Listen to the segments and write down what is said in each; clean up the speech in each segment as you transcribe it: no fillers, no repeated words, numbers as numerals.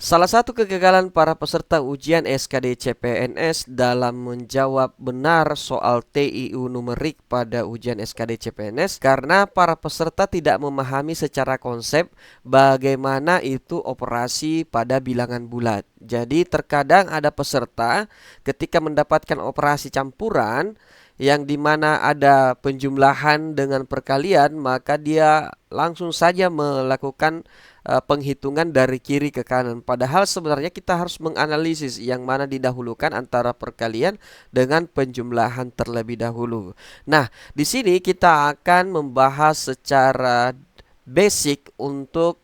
Salah satu kegagalan para peserta ujian SKD CPNS dalam menjawab benar soal TIU numerik pada ujian SKD CPNS karena para peserta tidak memahami secara konsep bagaimana itu operasi pada bilangan bulat. Jadi terkadang ada peserta ketika mendapatkan operasi campuran yang dimana ada penjumlahan dengan perkalian, maka dia langsung saja melakukan penghitungan dari kiri ke kanan. Padahal sebenarnya kita harus menganalisis yang mana didahulukan antara perkalian dengan penjumlahan terlebih dahulu. Nah, di sini kita akan membahas secara basic untuk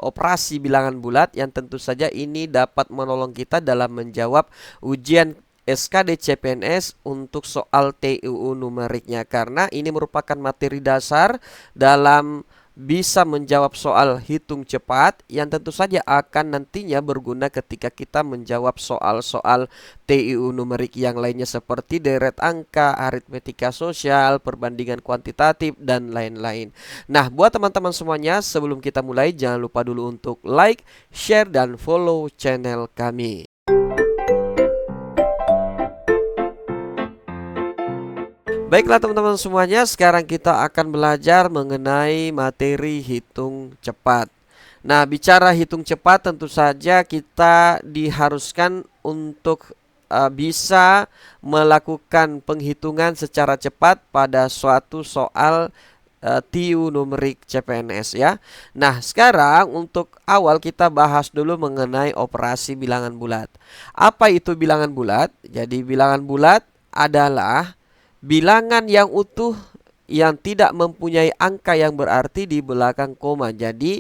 operasi bilangan bulat yang tentu saja ini dapat menolong kita dalam menjawab ujian SKD CPNS untuk soal TIU numeriknya, karena ini merupakan materi dasar dalam bisa menjawab soal hitung cepat yang tentu saja akan nantinya berguna ketika kita menjawab soal-soal TIU numerik yang lainnya seperti deret angka, aritmetika sosial, perbandingan kuantitatif, dan lain-lain. Nah, buat teman-teman semuanya, sebelum kita mulai jangan lupa dulu untuk like, share, dan follow channel kami. Baiklah teman-teman semuanya, sekarang kita akan belajar mengenai materi hitung cepat. Nah, bicara hitung cepat tentu saja kita diharuskan untuk bisa melakukan penghitungan secara cepat pada suatu soal TIU numerik CPNS ya. Nah, sekarang untuk awal kita bahas dulu mengenai operasi bilangan bulat. Apa itu bilangan bulat? Jadi bilangan bulat adalah bilangan yang utuh yang tidak mempunyai angka yang berarti di belakang koma. Jadi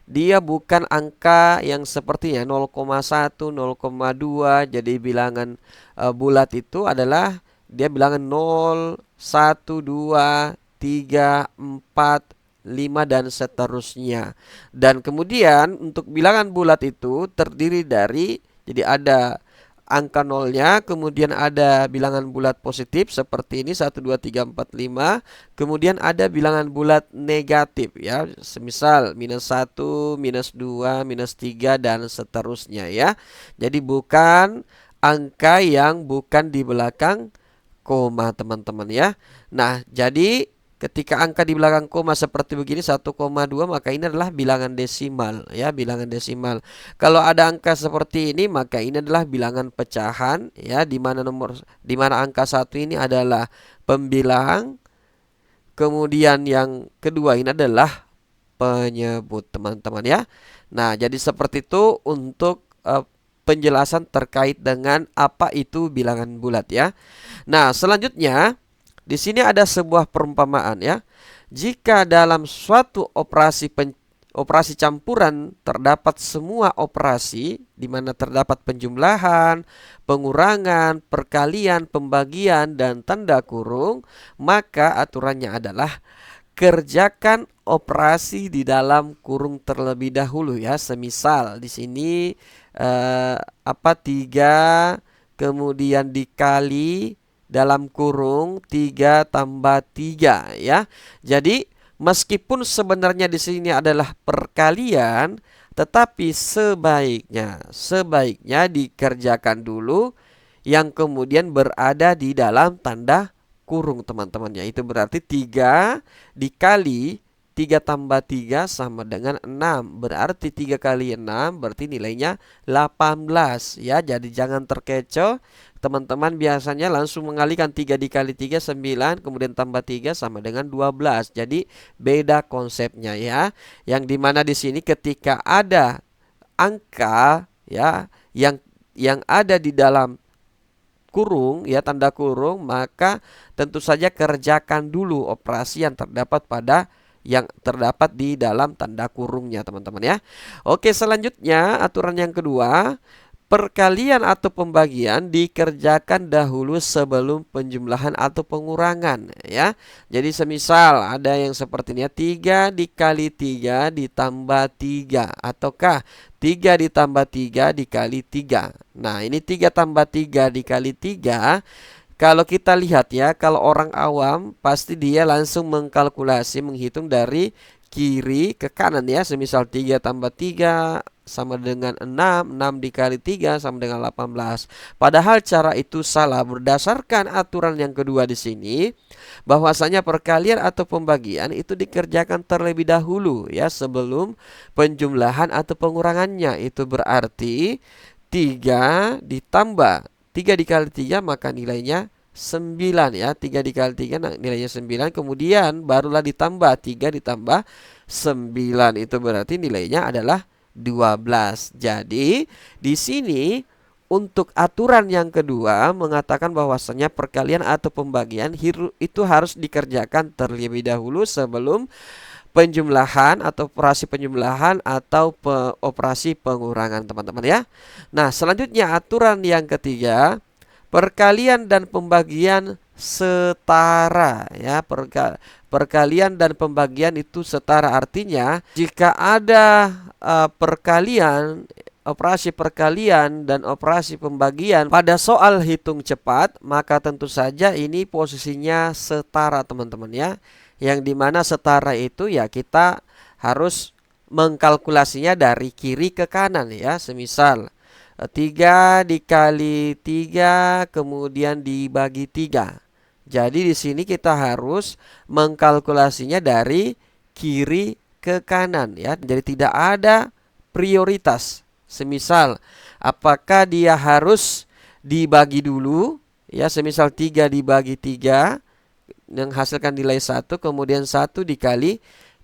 dia bukan angka yang sepertinya 0,1, 0,2. Jadi bilangan bulat itu adalah dia bilangan 0, 1, 2, 3, 4, 5 dan seterusnya. Dan kemudian untuk bilangan bulat itu terdiri dari, jadi ada angka nolnya, kemudian ada bilangan bulat positif seperti ini 1, 2, 3, 4, 5. Kemudian ada bilangan bulat negatif ya, semisal -1, -2, -3 dan seterusnya ya. Jadi bukan angka yang bukan di belakang koma teman-teman ya. Nah, jadi ketika angka di belakang koma seperti begini 1,2, maka ini adalah bilangan desimal ya, bilangan desimal. Kalau ada angka seperti ini maka ini adalah bilangan pecahan ya, di mana angka 1 ini adalah pembilang. Kemudian yang kedua ini adalah penyebut teman-teman ya. Nah, jadi seperti itu untuk penjelasan terkait dengan apa itu bilangan bulat ya. Nah, selanjutnya di sini ada sebuah perumpamaan ya. Jika dalam suatu operasi campuran terdapat semua operasi di mana terdapat penjumlahan, pengurangan, perkalian, pembagian, dan tanda kurung, maka aturannya adalah kerjakan operasi di dalam kurung terlebih dahulu ya. Semisal di sini 3 kemudian dikali dalam kurung 3 tambah 3 ya. Jadi meskipun sebenarnya di sini adalah perkalian, tetapi sebaiknya dikerjakan dulu yang kemudian berada di dalam tanda kurung teman-teman ya. Itu berarti 3 dikali 3 tambah 3 sama dengan 6. Berarti 3 kali 6 berarti nilainya 18 ya. Jadi jangan terkecoh. Teman-teman biasanya langsung mengalihkan 3 dikali 3 9, kemudian tambah 3 sama dengan 12. Jadi beda konsepnya ya. Yang dimana di sini ketika ada angka ya yang ada di dalam kurung ya, tanda kurung, maka tentu saja kerjakan dulu operasi yang terdapat di dalam tanda kurungnya teman-teman ya. Oke, selanjutnya aturan yang kedua, perkalian atau pembagian dikerjakan dahulu sebelum penjumlahan atau pengurangan ya. Jadi semisal ada yang seperti ini ya, 3 dikali 3 ditambah 3, ataukah 3 ditambah 3 dikali 3. Nah, ini 3 tambah 3 dikali 3. Kalau kita lihat ya, kalau orang awam pasti dia langsung mengkalkulasi, menghitung dari kiri ke kanan ya. Semisal 3 tambah 3 sama dengan 6, 6 dikali 3 sama dengan 18. Padahal cara itu salah berdasarkan aturan yang kedua di sini, bahwasanya perkalian atau pembagian itu dikerjakan terlebih dahulu ya sebelum penjumlahan atau pengurangannya. Itu berarti 3 ditambah 3 dikali 3 maka nilainya 9 ya. 3 dikali 3 nilainya 9. Kemudian barulah ditambah 3 ditambah 9. Itu berarti nilainya adalah 12. Jadi di sini untuk aturan yang kedua mengatakan bahwasanya perkalian atau pembagian itu harus dikerjakan terlebih dahulu sebelum penjumlahan atau operasi penjumlahan atau operasi pengurangan, teman-teman ya. Nah, selanjutnya aturan yang ketiga, perkalian dan pembagian setara ya. Perkalian dan pembagian itu setara, artinya jika ada perkalian, operasi perkalian dan operasi pembagian pada soal hitung cepat, maka tentu saja ini posisinya setara, teman-teman ya. Yang dimana setara itu ya kita harus mengkalkulasinya dari kiri ke kanan ya. Semisal 3 dikali 3 kemudian dibagi 3. Jadi di sini kita harus mengkalkulasinya dari kiri ke kanan ya. Jadi tidak ada prioritas. Semisal apakah dia harus dibagi dulu ya, semisal 3 dibagi 3 menghasilkan nilai 1, kemudian 1 dikali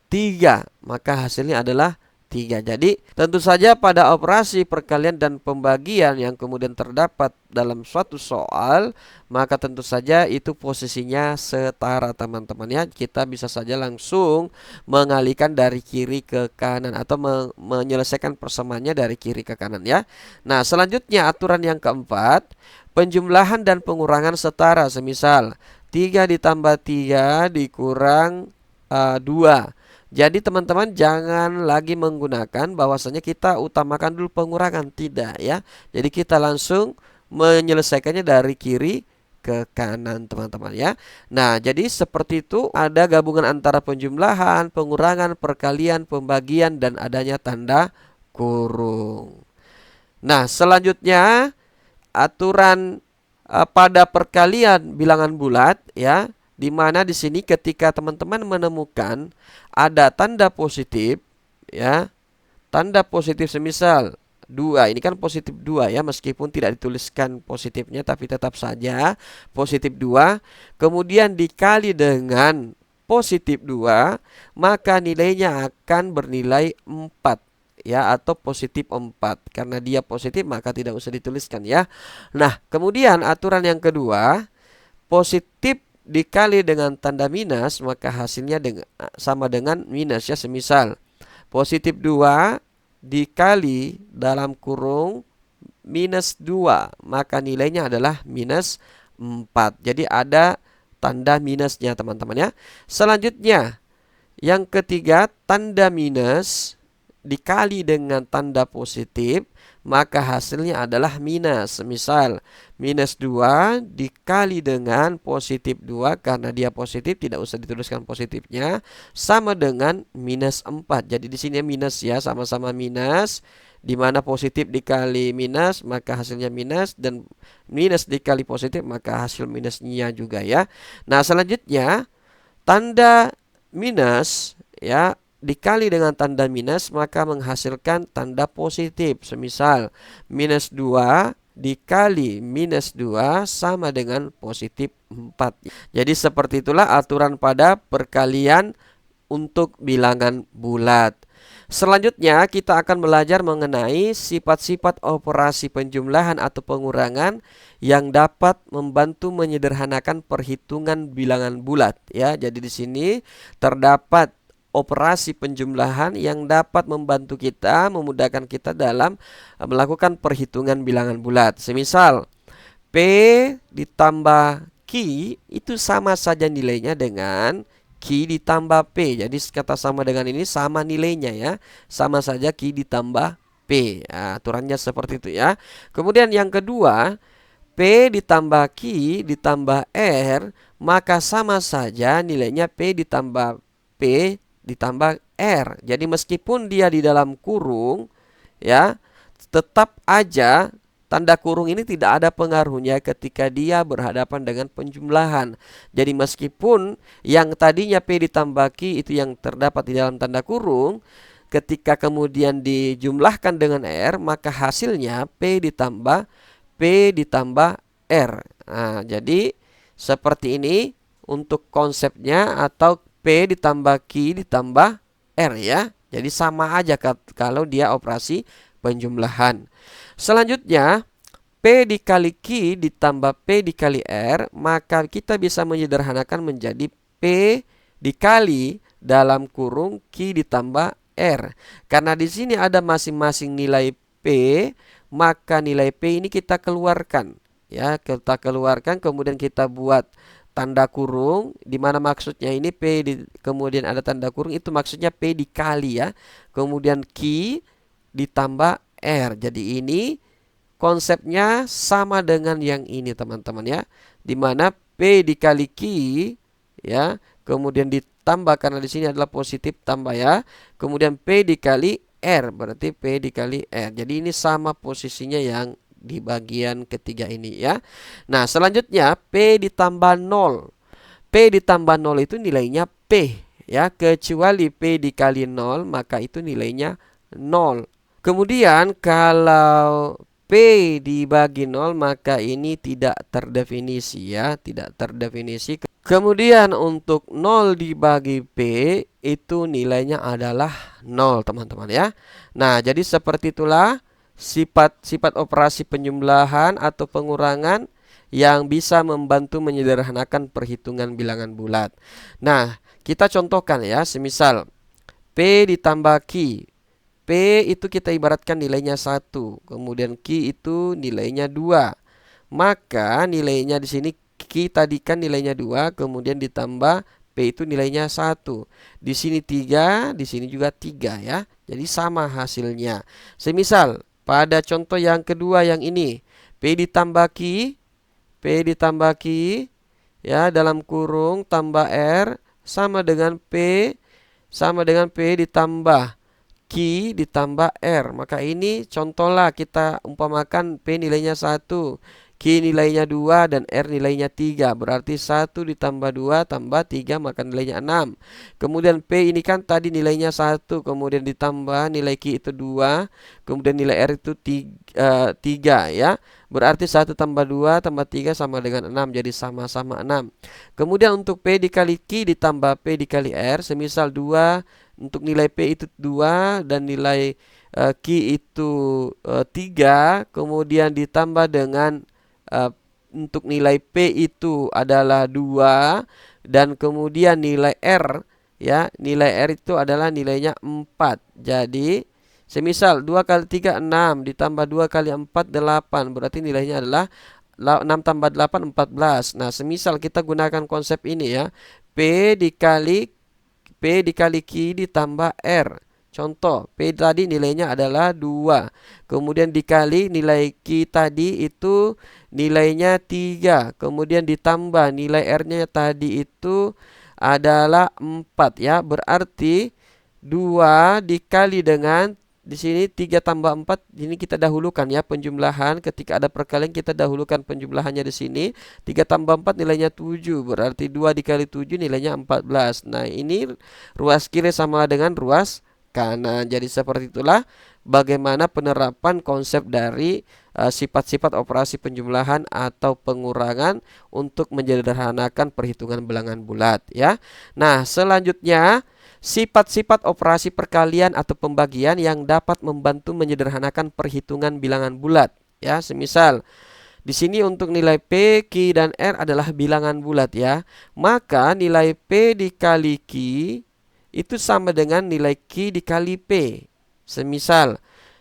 3 maka hasilnya adalah 3. Jadi tentu saja pada operasi perkalian dan pembagian yang kemudian terdapat dalam suatu soal, maka tentu saja itu posisinya setara, teman-teman ya. Kita bisa saja langsung mengalihkan dari kiri ke kanan atau menyelesaikan persamaannya dari kiri ke kanan ya. Nah, selanjutnya aturan yang keempat, penjumlahan dan pengurangan setara. Semisal 3 ditambah 3 dikurang 2. Jadi teman-teman jangan lagi menggunakan bahwasanya kita utamakan dulu pengurangan, tidak ya. Jadi kita langsung menyelesaikannya dari kiri ke kanan, teman-teman ya. Nah, jadi seperti itu, ada gabungan antara penjumlahan, pengurangan, perkalian, pembagian, dan adanya tanda kurung. Nah, selanjutnya aturan pada perkalian bilangan bulat ya, di mana di sini ketika teman-teman menemukan ada tanda positif ya, tanda positif semisal 2, ini kan positif 2 ya, meskipun tidak dituliskan positifnya tapi tetap saja positif 2, kemudian dikali dengan positif 2, maka nilainya akan bernilai 4 ya, atau positif 4. Karena dia positif maka tidak usah dituliskan ya. Nah, kemudian aturan yang kedua, positif dikali dengan tanda minus maka hasilnya sama dengan minus ya. Semisal positif 2 dikali dalam kurung minus 2 maka nilainya adalah minus 4. Jadi ada tanda minusnya, teman-teman ya. Selanjutnya yang ketiga, tanda minus dikali dengan tanda positif maka hasilnya adalah minus. Misal minus 2 dikali dengan positif 2, karena dia positif tidak usah dituliskan positifnya, sama dengan minus 4. Jadi di sini minus ya, sama-sama minus, di mana positif dikali minus maka hasilnya minus, dan minus dikali positif maka hasil minusnya juga ya. Nah, selanjutnya tanda minus ya dikali dengan tanda minus maka menghasilkan tanda positif. Semisal minus 2 dikali minus 2 sama dengan positif 4. Jadi seperti itulah aturan pada perkalian untuk bilangan bulat. Selanjutnya kita akan belajar mengenai sifat-sifat operasi penjumlahan atau pengurangan yang dapat membantu menyederhanakan perhitungan bilangan bulat ya. Jadi di sini terdapat operasi penjumlahan yang dapat membantu kita, memudahkan kita dalam melakukan perhitungan bilangan bulat. Semisal P ditambah Q itu sama saja nilainya dengan Q ditambah P. Jadi kata sama dengan ini sama nilainya ya, sama saja Q ditambah P. Nah, aturannya seperti itu ya. Kemudian yang kedua, P ditambah Q ditambah R maka sama saja nilainya P ditambah P ditambah R. Jadi meskipun dia di dalam kurung, ya, tetap aja tanda kurung ini tidak ada pengaruhnya ketika dia berhadapan dengan penjumlahan. Jadi meskipun yang tadinya P ditambah Q itu yang terdapat di dalam tanda kurung, ketika kemudian dijumlahkan dengan R, maka hasilnya P ditambah R. Nah, jadi seperti ini untuk konsepnya, atau P ditambah Q ditambah R ya. Jadi sama aja kalau dia operasi penjumlahan. Selanjutnya, P dikali Q ditambah P dikali R, maka kita bisa menyederhanakan menjadi P dikali dalam kurung Q ditambah R. Karena di sini ada masing-masing nilai P, maka nilai P ini kita keluarkan. Ya, kita keluarkan, kemudian kita buat tanda kurung, di mana maksudnya ini kemudian ada tanda kurung, itu maksudnya P dikali ya. Kemudian Q ditambah R. Jadi ini konsepnya sama dengan yang ini teman-teman ya. Dimana P dikali Q ya, kemudian ditambah karena di sini adalah positif tambah ya. Kemudian P dikali R, berarti P dikali R. Jadi ini sama posisinya yang di bagian ketiga ini ya. Nah, selanjutnya P ditambah 0. P ditambah 0 itu nilainya P ya, kecuali P dikali 0 maka itu nilainya 0. Kemudian kalau P dibagi 0 maka ini tidak terdefinisi ya, tidak terdefinisi. Kemudian untuk 0 dibagi P itu nilainya adalah 0 teman-teman ya. Nah, jadi seperti itulah sifat-sifat operasi penjumlahan atau pengurangan yang bisa membantu menyederhanakan perhitungan bilangan bulat. Nah, kita contohkan ya, semisal P ditambah Q. P itu kita ibaratkan nilainya 1, kemudian Q itu nilainya 2. Maka nilainya di sini Q tadi kan nilainya 2, kemudian ditambah P itu nilainya 1. Di sini 3, di sini juga 3 ya. Jadi sama hasilnya. Semisal pada contoh yang kedua yang ini, P ditambah Q ya, dalam kurung tambah R sama dengan P ditambah Q ditambah R. Maka ini contohlah, kita umpamakan P nilainya 1, Q nilainya 2, dan R nilainya 3. Berarti 1 ditambah 2 tambah 3 maka nilainya 6. Kemudian P ini kan tadi nilainya 1, kemudian ditambah nilai Q itu 2, kemudian nilai R itu 3 ya. Berarti 1 tambah 2 tambah 3 sama dengan 6. Jadi sama-sama 6. Kemudian untuk P dikali Q ditambah P dikali R, semisal 2 untuk nilai P itu 2 dan nilai Q itu 3, kemudian ditambah dengan untuk nilai P itu adalah 2, dan kemudian nilai R ya, nilai R itu adalah nilainya 4. Jadi semisal 2 kali 3 6 ditambah 2 kali 4 8, berarti nilainya adalah 6 tambah 8 14. Nah, semisal kita gunakan konsep ini ya, P dikali Q ditambah R. Contoh, P tadi nilainya adalah 2. Kemudian dikali nilai Q tadi itu nilainya 3. Kemudian ditambah nilai R-nya tadi itu adalah 4 ya. Berarti 2 dikali dengan di sini 3 tambah 4, ini kita dahulukan ya penjumlahan. Ketika ada perkalian kita dahulukan penjumlahannya di sini. 3 tambah 4 nilainya 7. Berarti 2 dikali 7 nilainya 14. Nah, ini ruas kiri sama dengan ruas kanan. Jadi seperti itulah bagaimana penerapan konsep dari sifat-sifat operasi penjumlahan atau pengurangan untuk menyederhanakan perhitungan bilangan bulat ya. Nah, selanjutnya sifat-sifat operasi perkalian atau pembagian yang dapat membantu menyederhanakan perhitungan bilangan bulat ya. Semisal di sini untuk nilai P, Q, dan R adalah bilangan bulat ya. Maka nilai P dikali Q itu sama dengan nilai Q dikali P. Semisal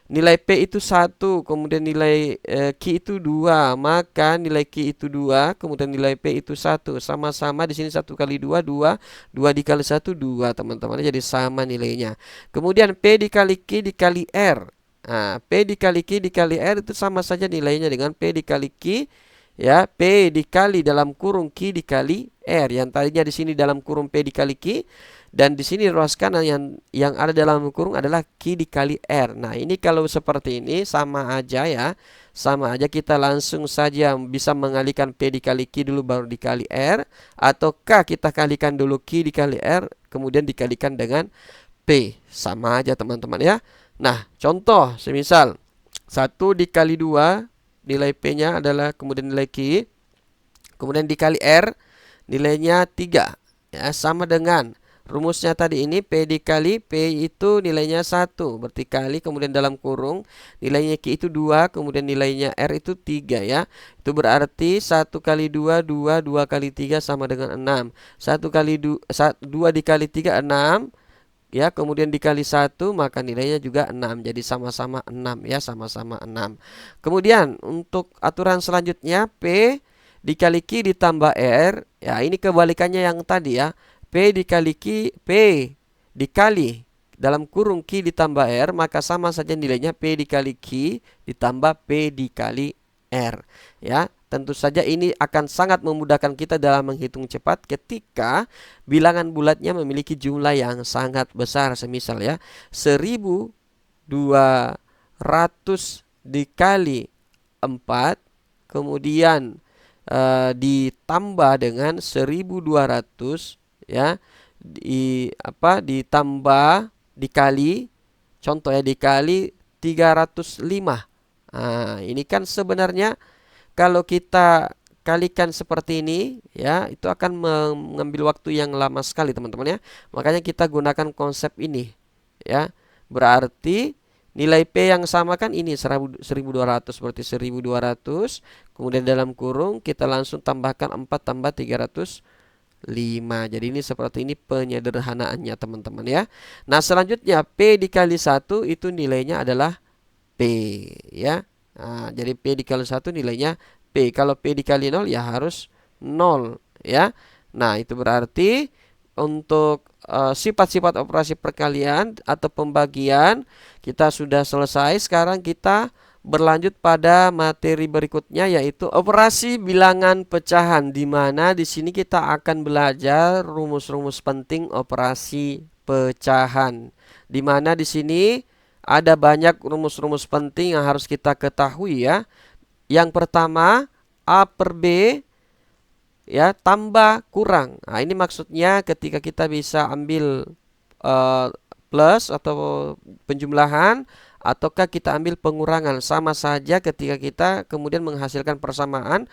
nilai P itu 1, kemudian nilai Q itu 2, maka nilai Q itu 2, kemudian nilai P itu 1. Sama-sama di sini 1 kali 2, 2. 2 dikali 1, 2 teman-teman. Jadi sama nilainya. Kemudian P dikali Q dikali R. Nah, P dikali Q dikali R itu sama saja nilainya dengan P dikali Q ya. P dikali dalam kurung Q dikali R. Yang tadinya di sini dalam kurung P dikali Q, Dan di sini ruas kanan yang ada dalam kurung adalah Q dikali R. Nah, ini kalau seperti ini sama aja ya. Sama aja, kita langsung saja bisa mengalihkan P dikali Q dulu baru dikali R. Ataukah kita kalikan dulu Q dikali R kemudian dikalikan dengan P. Sama aja teman-teman ya. Nah, contoh semisal 1 dikali 2 nilai P-nya adalah kemudian nilai Q. Kemudian dikali R nilainya 3. Ya, sama dengan rumusnya tadi ini, P dikali P itu nilainya 1. Berarti kali kemudian dalam kurung nilainya Q itu 2, kemudian nilainya R itu 3 ya. Itu berarti 1 kali 2, 2 kali 3 sama dengan 6. 1 kali 2 dikali 3 6 ya, kemudian dikali 1 maka nilainya juga 6. Jadi sama-sama 6 ya, sama-sama 6. Kemudian untuk aturan selanjutnya, P dikali Q ditambah R. Ya, ini kebalikannya yang tadi ya. P dikali Q, P dikali dalam kurung Q ditambah R, maka sama saja nilainya P dikali Q ditambah P dikali R. Ya, tentu saja ini akan sangat memudahkan kita dalam menghitung cepat ketika bilangan bulatnya memiliki jumlah yang sangat besar. Semisal ya, 1200 dikali 4 kemudian ditambah dengan 1200 ya, ditambah dikali, contoh ya, dikali 305. Nah, ini kan sebenarnya kalau kita kalikan seperti ini ya, itu akan mengambil waktu yang lama sekali teman-teman ya. Makanya kita gunakan konsep ini ya. Berarti nilai P yang sama kan ini 1200, berarti 1200. Kemudian dalam kurung kita langsung tambahkan 4 tambah 305. Jadi ini seperti ini penyederhanaannya teman-teman ya. Nah, selanjutnya P dikali 1 itu nilainya adalah P ya. Nah, jadi P dikali 1 nilainya P. Kalau P dikali 0 ya harus 0 ya. Nah, itu berarti untuk sifat-sifat operasi perkalian atau pembagian kita sudah selesai. Sekarang kita berlanjut pada materi berikutnya, yaitu operasi bilangan pecahan, di mana di sini kita akan belajar rumus-rumus penting operasi pecahan. Di mana di sini ada banyak rumus-rumus penting yang harus kita ketahui ya. Yang pertama, A per B ya tambah kurang. Nah, ini maksudnya ketika kita bisa ambil plus atau penjumlahan, ataukah kita ambil pengurangan, sama saja ketika kita kemudian menghasilkan persamaan.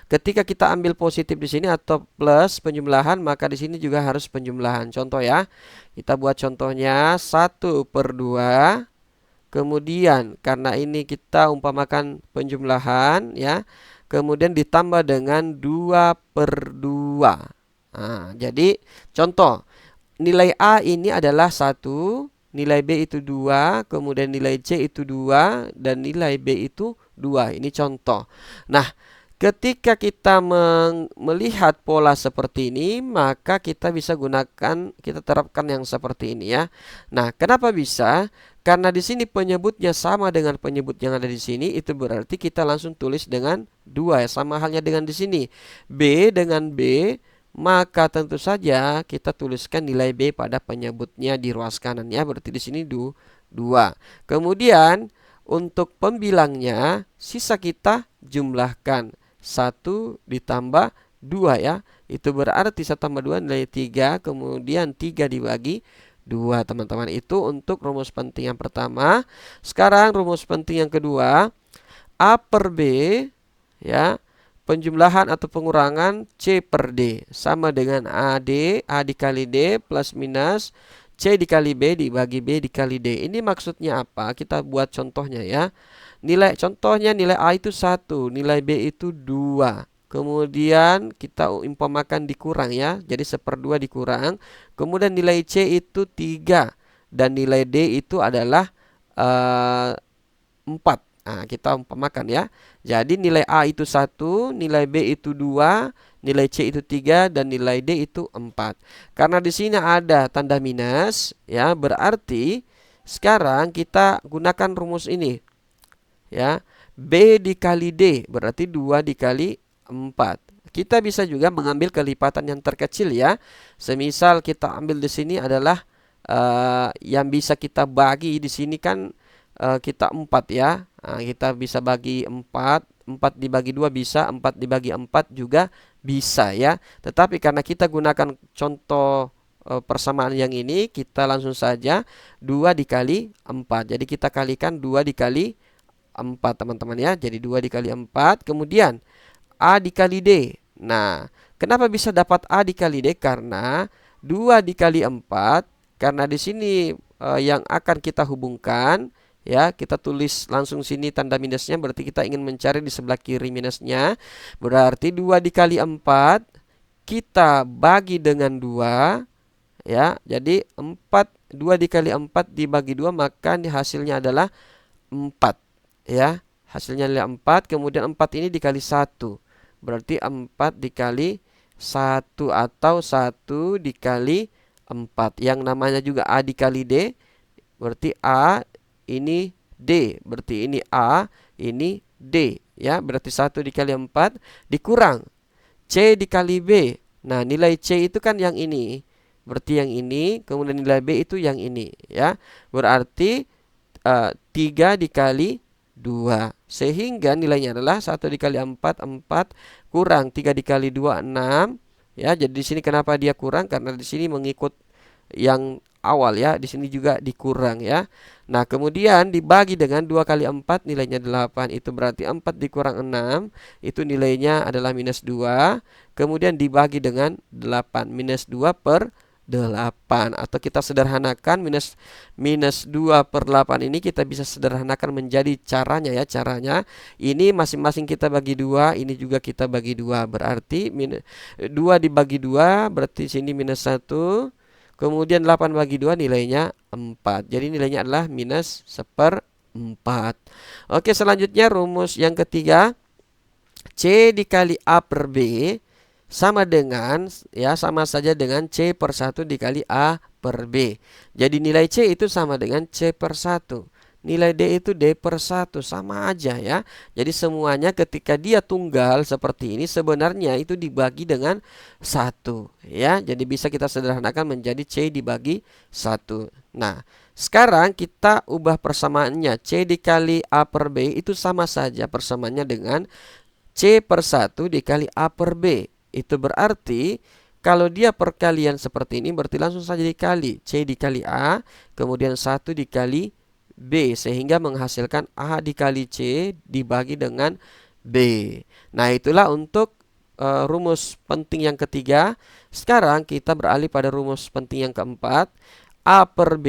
Ketika kita ambil positif di sini atau plus penjumlahan, maka di sini juga harus penjumlahan. Contoh ya, kita buat contohnya 1 per 2. Kemudian karena ini kita umpamakan penjumlahan ya, kemudian ditambah dengan 2 per 2. Nah, jadi contoh, nilai A ini adalah 1, nilai B itu 2, kemudian nilai C itu 2, dan nilai B itu 2. Ini contoh. Nah, ketika kita melihat pola seperti ini, maka kita bisa kita terapkan yang seperti ini ya. Nah, kenapa bisa? Karena di sini penyebutnya sama dengan penyebut yang ada di sini, itu berarti kita langsung tulis dengan 2 ya. Sama halnya dengan di sini. B dengan B, maka tentu saja kita tuliskan nilai B pada penyebutnya di ruas kanan ya. Berarti di sini 2. Kemudian untuk pembilangnya sisa kita jumlahkan 1 ditambah 2 ya. Itu berarti 1 tambah 2 nilai 3, kemudian 3 dibagi 2 teman-teman. Itu untuk rumus penting yang pertama. Sekarang rumus penting yang kedua, A per B ya, penjumlahan atau pengurangan C per D sama dengan AD, A dikali D plus minus C dikali B dibagi B dikali D. Ini maksudnya apa? Kita buat contohnya ya. Contohnya nilai A itu 1, nilai B itu 2. Kemudian kita umpamakan dikurang ya. Jadi 1/2 dikurang. Kemudian nilai C itu 3 dan nilai D itu adalah 4. Nah, kita umpamakan ya. Jadi nilai A itu 1, nilai B itu 2, nilai C itu 3, dan nilai D itu 4. Karena di sini ada tanda minus ya, berarti sekarang kita gunakan rumus ini ya. B dikali D berarti 2 dikali 4. kita bisa juga mengambil kelipatan yang terkecil ya. Semisal kita ambil di sini adalah yang bisa kita bagi di sini kan kita 4 ya. Nah, kita bisa bagi 4, 4 dibagi 2 bisa, 4 dibagi 4 juga bisa ya. Tetapi karena kita gunakan contoh persamaan yang ini, kita langsung saja 2 dikali 4. Jadi kita kalikan 2 dikali 4 teman-teman ya. Jadi 2 dikali 4, kemudian A dikali D. Nah, kenapa bisa dapat A dikali D? Karena 2 dikali 4, karena di sini yang akan kita hubungkan ya, kita tulis langsung sini tanda minusnya, berarti kita ingin mencari di sebelah kiri minusnya. Berarti 2 dikali 4 kita bagi dengan 2 ya. Jadi 2 dikali 4 dibagi 2, maka hasilnya adalah 4 ya. Hasilnya adalah 4, kemudian 4 ini dikali 1. Berarti 4 dikali 1 atau 1 dikali 4. Yang namanya juga A dikali D. Berarti A ini D. Berarti ini A, ini D. Ya, berarti 1 dikali 4 dikurang C dikali B. Nah, nilai C itu kan yang ini. Berarti yang ini, kemudian nilai B itu yang ini. Ya, berarti 3 dikali 2, sehingga nilainya adalah 1 dikali 4, 4 kurang 3 dikali 2, 6 ya. Jadi di sini kenapa dia kurang? Karena di sini mengikut yang awal ya, di sini juga dikurang ya. Nah, kemudian dibagi dengan 2 kali 4 nilainya 8, itu berarti 4 dikurang 6 itu nilainya adalah minus 2. Kemudian dibagi dengan 8, minus 2 per 8, atau kita sederhanakan minus 2 per 8 ini kita bisa sederhanakan menjadi caranya ya. Caranya ini masing-masing kita bagi 2, ini juga kita bagi 2. Berarti 2 dibagi 2 berarti sini minus 1. Kemudian 8 bagi 2 nilainya 4. Jadi nilainya adalah minus 1/4. Oke, selanjutnya rumus yang ketiga, C dikali A per B sama dengan ya, sama saja dengan C per 1 dikali A per B. Jadi nilai C itu sama dengan C per 1. Nilai D itu D per 1, sama aja ya. Jadi semuanya ketika dia tunggal seperti ini sebenarnya itu dibagi dengan 1 ya. Jadi bisa kita sederhanakan menjadi C dibagi 1. Nah, sekarang kita ubah persamaannya. C dikali A per B itu sama saja persamaannya dengan C per 1 dikali A per B. Itu berarti kalau dia perkalian seperti ini berarti langsung saja dikali. C dikali A, kemudian 1 dikali B, sehingga menghasilkan A dikali C dibagi dengan B. Nah, itulah untuk rumus penting yang ketiga. Sekarang kita beralih pada rumus penting yang keempat. A per B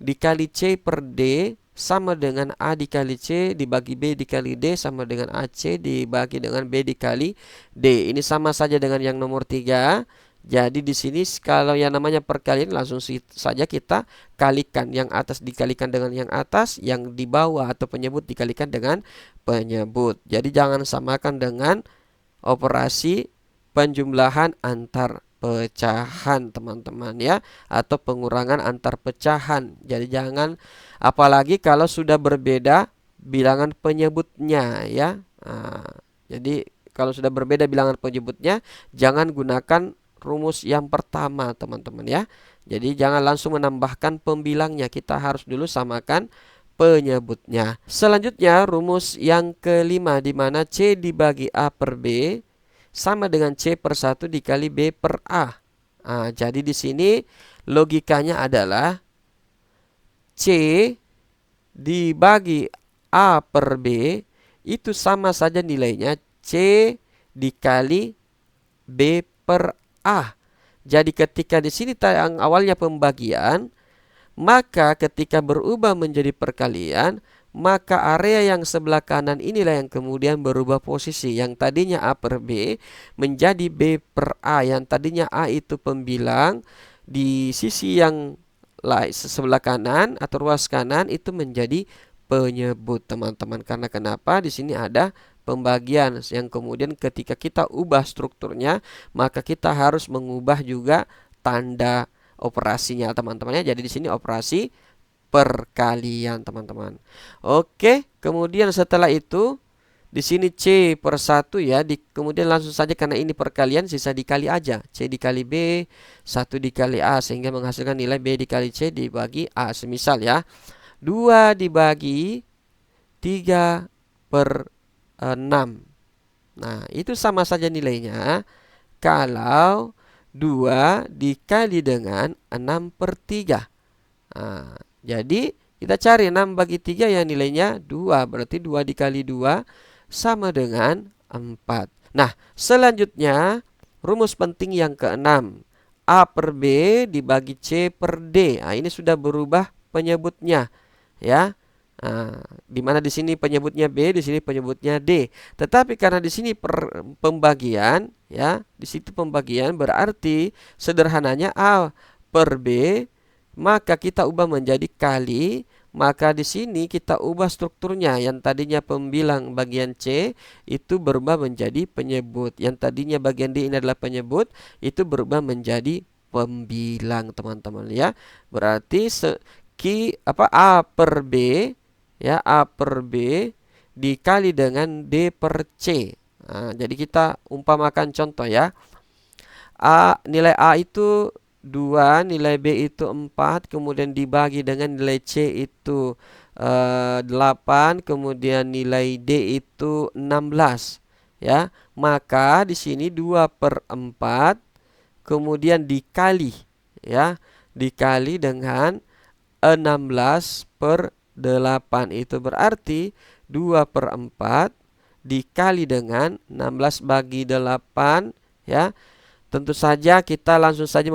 dikali C per D sama dengan A dikali C dibagi B dikali D sama dengan AC dibagi dengan B dikali D. Ini sama saja dengan yang nomor 3. Jadi di sini kalau yang namanya perkalian langsung saja kita kalikan. Yang atas dikalikan dengan yang atas, yang di bawah atau penyebut dikalikan dengan penyebut. Jadi jangan samakan dengan operasi penjumlahan antar pecahan teman-teman ya, atau pengurangan antar pecahan. Jadi jangan, apalagi kalau sudah berbeda bilangan penyebutnya ya. Nah, jadi kalau sudah berbeda bilangan penyebutnya jangan gunakan rumus yang pertama teman-teman ya. Jadi jangan langsung menambahkan pembilangnya, kita harus dulu samakan penyebutnya. Selanjutnya rumus yang kelima, di mana C dibagi A per B sama dengan C per 1 dikali B per A. Nah, jadi di sini logikanya adalah C dibagi A per B itu sama saja nilainya C dikali B per A. Jadi ketika di sini yang awalnya pembagian, maka ketika berubah menjadi perkalian, maka area yang sebelah kanan inilah yang kemudian berubah posisi. Yang tadinya A per B menjadi B per A. Yang tadinya A itu pembilang, di sisi yang lain sebelah kanan atau ruas kanan itu menjadi penyebut teman-teman. Karena kenapa? Di sini ada pembagian yang kemudian ketika kita ubah strukturnya, maka kita harus mengubah juga tanda operasinya teman-teman ya. Jadi di sini operasi perkalian teman-teman. Oke, kemudian setelah itu Di sini C per 1 ya, kemudian langsung saja karena ini perkalian sisa dikali aja. C dikali B, 1 dikali A sehingga menghasilkan nilai B dikali C dibagi A. Semisal ya, 2 dibagi 3 per 6. Nah, itu sama saja nilainya kalau 2 dikali dengan 6 per 3. Nah, jadi kita cari 6 bagi 3 yang nilainya 2. Berarti 2 dikali 2 sama dengan 4. Nah, selanjutnya rumus penting yang keenam. A per B dibagi C per D. Nah, ini sudah berubah penyebutnya ya. Nah, di mana di sini penyebutnya B, di sini penyebutnya D. Tetapi karena di sini pembagian ya, di situ pembagian berarti sederhananya A per B maka kita ubah menjadi kali. Maka di sini kita ubah strukturnya. Yang tadinya pembilang bagian C itu berubah menjadi penyebut. Yang tadinya bagian D ini adalah penyebut, itu berubah menjadi pembilang, teman-teman ya. Berarti A per B ya, A per B dikali dengan D per C. Nah, jadi kita umpamakan contoh ya. Nilai A itu 2, nilai B itu 4, kemudian dibagi dengan nilai C itu 8, kemudian nilai D itu 16 ya. Maka di sini 2 per 4 kemudian dikali ya, dikali dengan 16 per 8. Itu berarti 2 per 4 dikali dengan 16 bagi 8 ya. Tentu saja kita langsung saja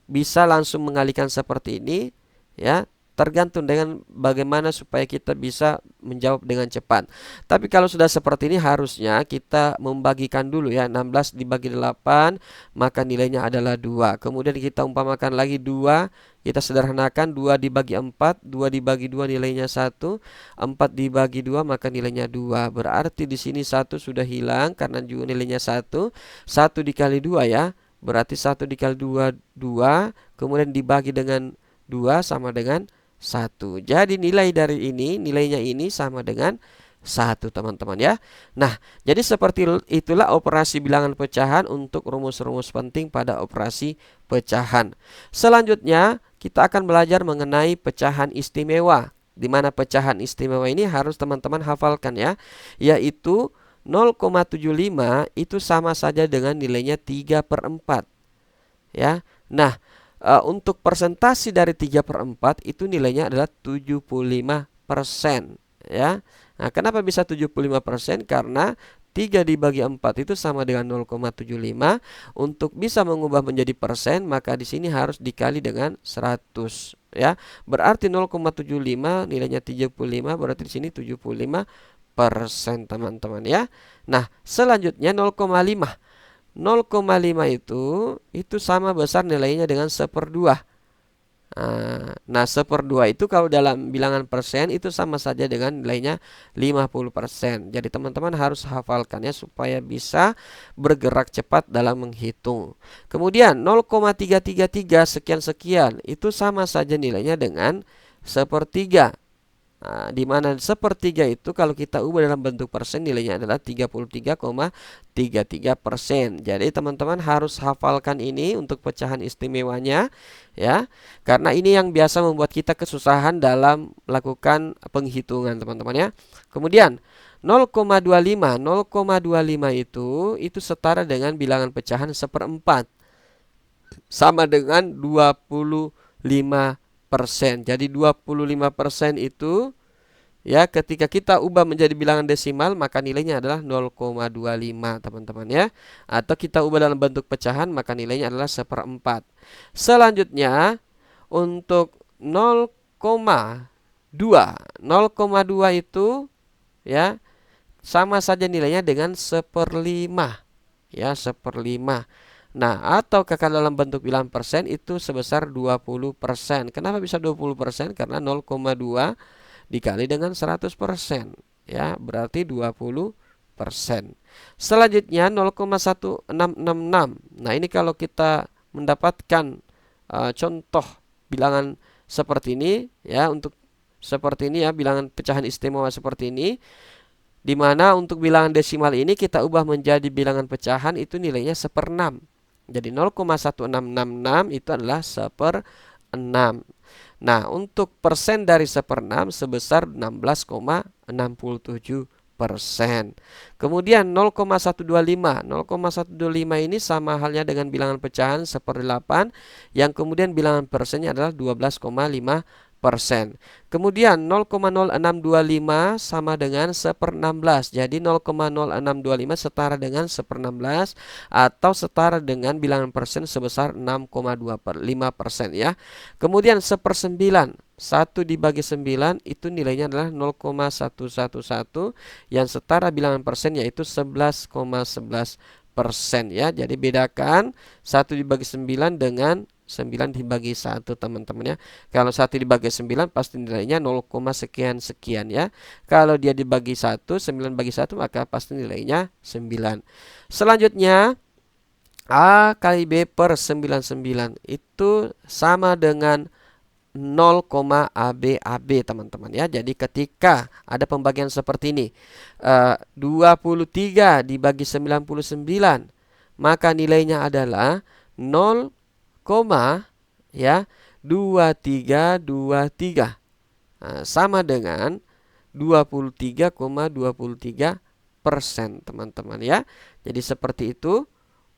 bisa langsung mengalihkan seperti ini ya, tergantung dengan bagaimana supaya kita bisa menjawab dengan cepat. Tapi kalau sudah seperti ini harusnya kita membagikan dulu ya, 16 dibagi 8 maka nilainya adalah 2. Kemudian kita umpamakan lagi 2, kita sederhanakan 2 dibagi 4, 2 dibagi 2 nilainya 1, 4 dibagi 2 maka nilainya 2. Berarti di sini 1 sudah hilang karena juga nilainya 1. 1 dikali 2 ya. Berarti 1 dikali 2, 2. Kemudian dibagi dengan 2 sama dengan 1. Jadi nilai dari ini, nilainya ini sama dengan 1, teman-teman ya. Nah, jadi seperti itulah operasi bilangan pecahan untuk rumus-rumus penting pada operasi pecahan. Selanjutnya, kita akan belajar mengenai pecahan istimewa. Di mana pecahan istimewa ini harus teman-teman hafalkan ya. Yaitu 0,75 itu sama saja dengan nilainya 3 per 4 ya. Nah, untuk persentase dari 3 per 4 itu nilainya adalah 75% ya. Nah, kenapa bisa 75%? Karena 3 dibagi 4 itu sama dengan 0,75. Untuk bisa mengubah menjadi persen, maka di sini harus dikali dengan 100 ya. Berarti 0,75 nilainya 35, berarti di sini 75%, teman-teman ya. Nah, selanjutnya 0,5. 0,5 itu sama besar nilainya dengan 1/2. Nah, 1/2 itu kalau dalam bilangan persen itu sama saja dengan nilainya 50%. Jadi teman-teman harus hafalkannya supaya bisa bergerak cepat dalam menghitung. Kemudian 0,333 sekian-sekian itu sama saja nilainya dengan 1/3. Nah, di mana 1/3 itu kalau kita ubah dalam bentuk persen nilainya adalah 33,33%. Jadi teman-teman harus hafalkan ini untuk pecahan istimewanya ya. Karena ini yang biasa membuat kita kesusahan dalam melakukan penghitungan, teman-teman ya. Kemudian 0,25. 0,25 itu setara dengan bilangan pecahan 1/4. Sama dengan 25%. Jadi 25% itu ya, ketika kita ubah menjadi bilangan desimal maka nilainya adalah 0,25, teman-teman ya. Atau kita ubah dalam bentuk pecahan maka nilainya adalah 1/4. Selanjutnya untuk 0,2. 0,2 itu ya sama saja nilainya dengan 1/5 ya, 1/5. Nah, atau kalau dalam bentuk bilangan persen itu sebesar 20%. Kenapa bisa 20%? Karena 0,2 dikali dengan 100% ya, berarti 20%. Selanjutnya 0,1666. Nah, ini kalau kita mendapatkan contoh bilangan seperti ini ya, untuk seperti ini ya, bilangan pecahan istimewa seperti ini. Di mana untuk bilangan desimal ini kita ubah menjadi bilangan pecahan, itu nilainya 1/6. Jadi 0,1666 itu adalah 1/6. Nah, untuk persen dari 1/6 sebesar 16,67%. Kemudian 0,125. 0,125 ini sama halnya dengan bilangan pecahan 1/8, yang kemudian bilangan persennya adalah 12,5%. Kemudian 0,0625 sama dengan 1/16. Jadi 0,0625 setara dengan 1/16 atau setara dengan bilangan persen sebesar 6,25% ya. Kemudian 1/9. 1 dibagi 9 itu nilainya adalah 0,111 yang setara bilangan persen yaitu 11,11% ya. Jadi bedakan 1 dibagi 9 dengan 9 dibagi 1 teman-teman ya. Kalau 1 dibagi 9 pasti nilainya 0, sekian sekian ya. Kalau dia dibagi 1, 9 bagi 1 maka pasti nilainya 9. Selanjutnya A kali B per 99 itu sama dengan 0, AB teman-teman ya. Jadi ketika ada pembagian seperti ini, 23 dibagi 99, maka nilainya adalah 0, ya 2323. Nah, sama dengan 23,23% teman-teman ya. Jadi seperti itu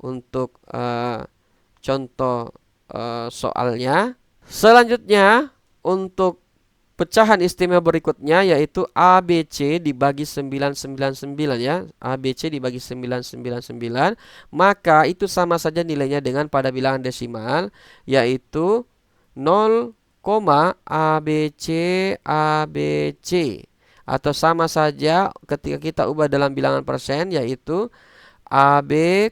untuk contoh soalnya. Selanjutnya untuk pecahan istimewa berikutnya yaitu ABC dibagi 999 ya. ABC dibagi 999, maka itu sama saja nilainya dengan pada bilangan desimal yaitu 0, ABC ABC, atau sama saja ketika kita ubah dalam bilangan persen yaitu AB,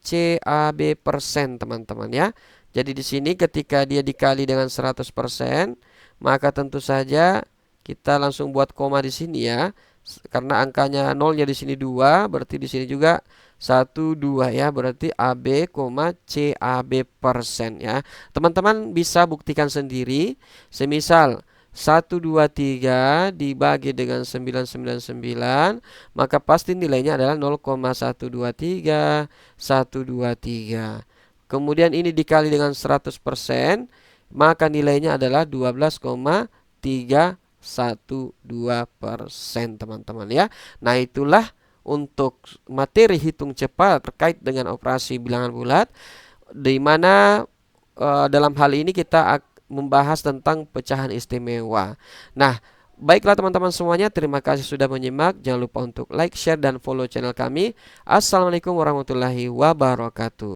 CAB persen teman-teman ya. Jadi di sini ketika dia dikali dengan 100%, maka tentu saja kita langsung buat koma di sini ya. Karena angkanya nolnya di sini 2, berarti di sini juga 1, 2 ya. Berarti AB, CAB persen ya. Teman-teman bisa buktikan sendiri. Semisal 123 dibagi dengan 999, maka pasti nilainya adalah 0,123 123. Kemudian ini dikali dengan 100%, maka nilainya adalah 12,312% teman-teman ya. Nah, itulah untuk materi hitung cepat terkait dengan operasi bilangan bulat, di mana dalam hal ini kita membahas tentang pecahan istimewa. Nah, baiklah teman-teman semuanya, terima kasih sudah menyimak. Jangan lupa untuk like, share, dan follow channel kami. Assalamualaikum warahmatullahi wabarakatuh.